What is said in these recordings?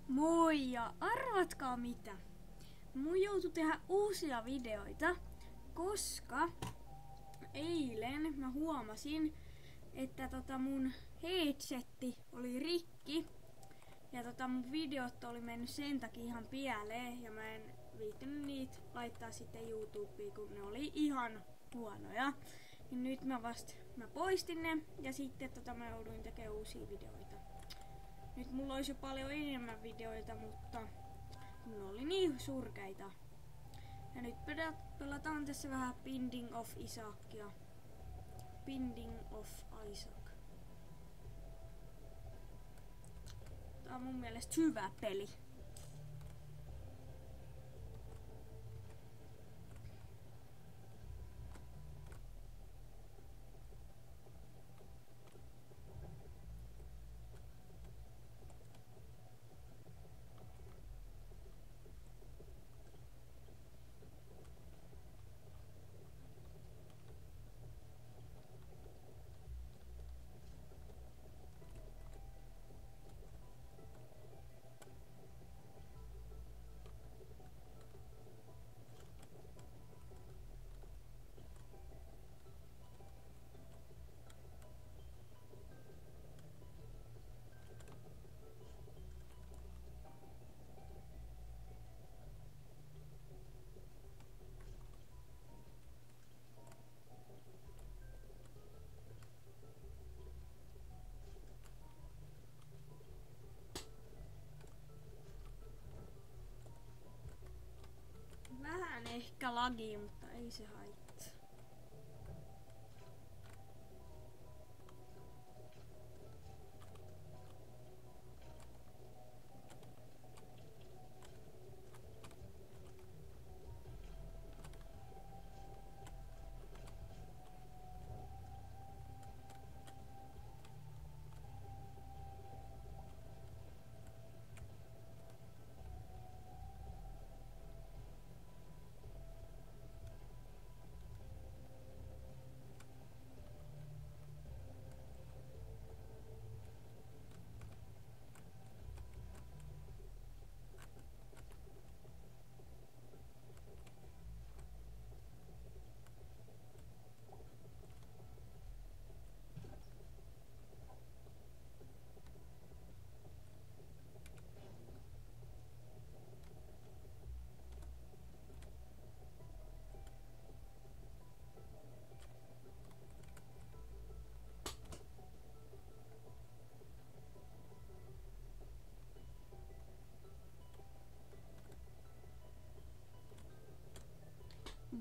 Moi ja arvatkaa mitä? Mun joutui tehdä uusia videoita, koska eilen mä huomasin, että mun headsetti oli rikki ja mun videot oli mennyt sen takia ihan pieleen ja mä en viittinyt niitä laittaa sitten YouTubeen, kun ne oli ihan huonoja. Ja nyt mä poistin ne ja sitten mä jouduin tekemään uusia videoita. Nyt mulla olisi jo paljon enemmän videoita, mutta ne oli niin surkeita. Ja nyt pelataan tässä vähän Binding of Isaacia. Binding of Isaac. Tää on mun mielestä hyvä peli. Vähän ehkä lagi, mutta ei se haittaa.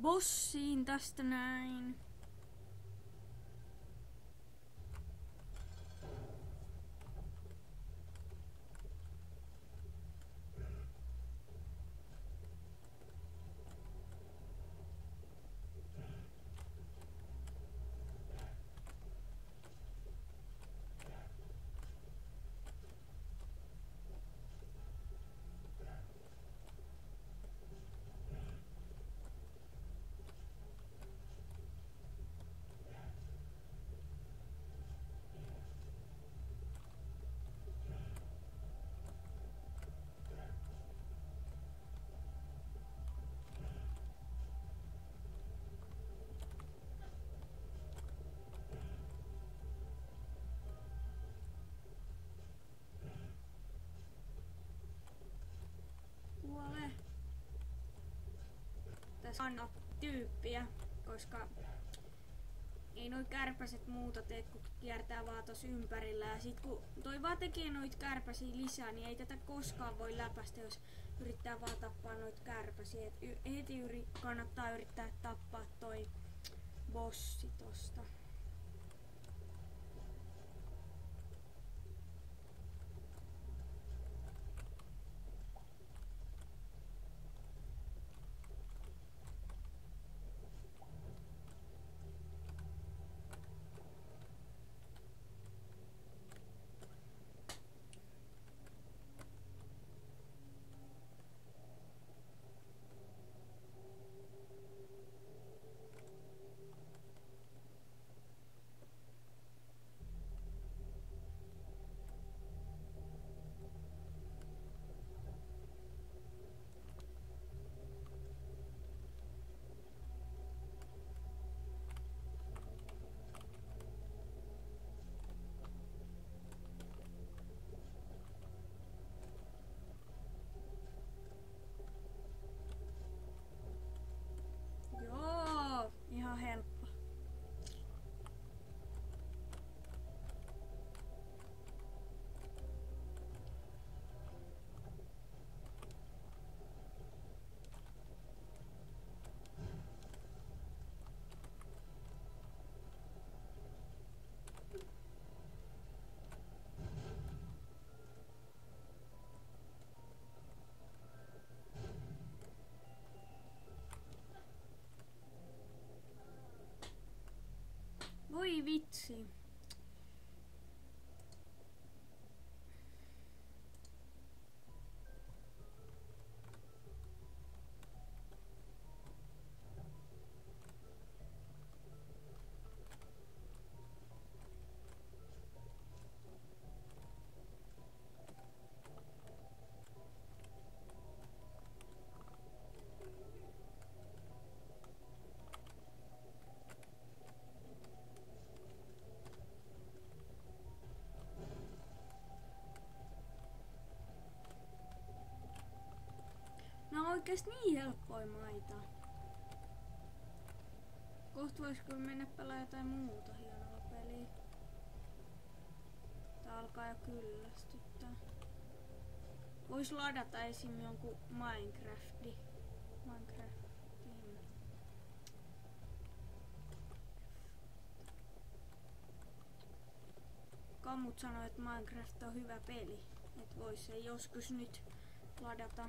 Bossiin tästä näin. Kuole. Tässä on tyyppiä, koska ei noi kärpäset muuta tee, kun kiertää vaan tossa ympärillä. Ja sit kun toi vaan tekee noit kärpäsiä lisää, niin ei tätä koskaan voi läpästä, jos yrittää vaan tappaa noit kärpäsiä. Et heti kannattaa yrittää tappaa toi bossi tosta. oikeesti niin helppoja maita. Kohta vois kyllä mennä pelaa jotain muuta hienoa peliä. Tää alkaa jo kyllästyttää. Vois ladata esim jonkun Minecraftin. Kammut sanoi, että Minecraft on hyvä peli. Et vois se joskus nyt ladata.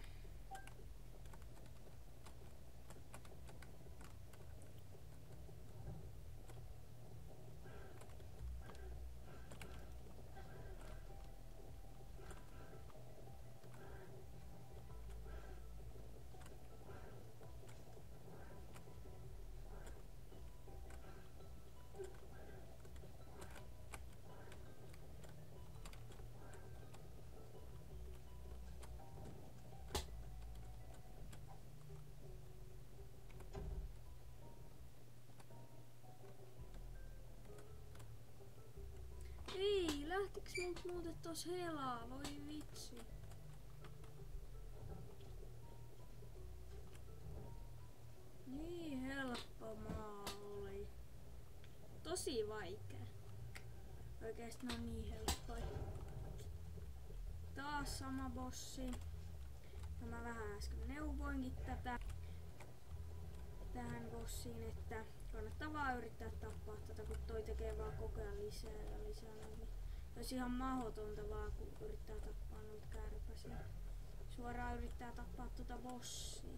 Ei, lähtiks mut muuten tos helaa? Voi vitsi. Niin helppo maa oli. Tosi vaikea. Oikeesti ne on niin helppoja. Taas sama bossi. Ja mä vähän äsken neuvoinkin tähän bossiin, että kannattaa vaan yrittää tappaa tätä, kun toi tekee vaan koko ajan lisää ja lisää. Niin olisi ihan mahdotonta vaan, kun yrittää tappaa noita kärpäsiä. Suoraan yrittää tappaa tuota bossia.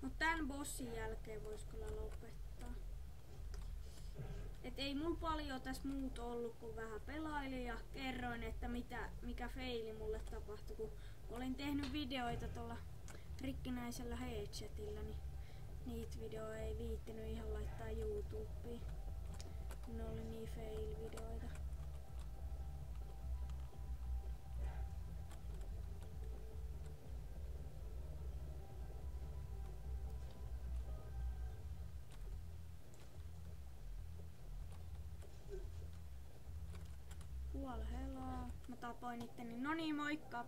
No tän bossin jälkeen vois kyllä lopettaa. Et ei mulla paljon tässä muut ollut, kun vähän pelailin ja kerroin, että mikä feili mulle tapahtui, kun olin tehnyt videoita tuolla rikkinäisellä headsetillä, niin niitä videoita ei viittinyt ihan laittaa YouTubeen. Ne oli niin fail-videoita. Puoli helaa. Mä tapoin itteni. No niin, moikka!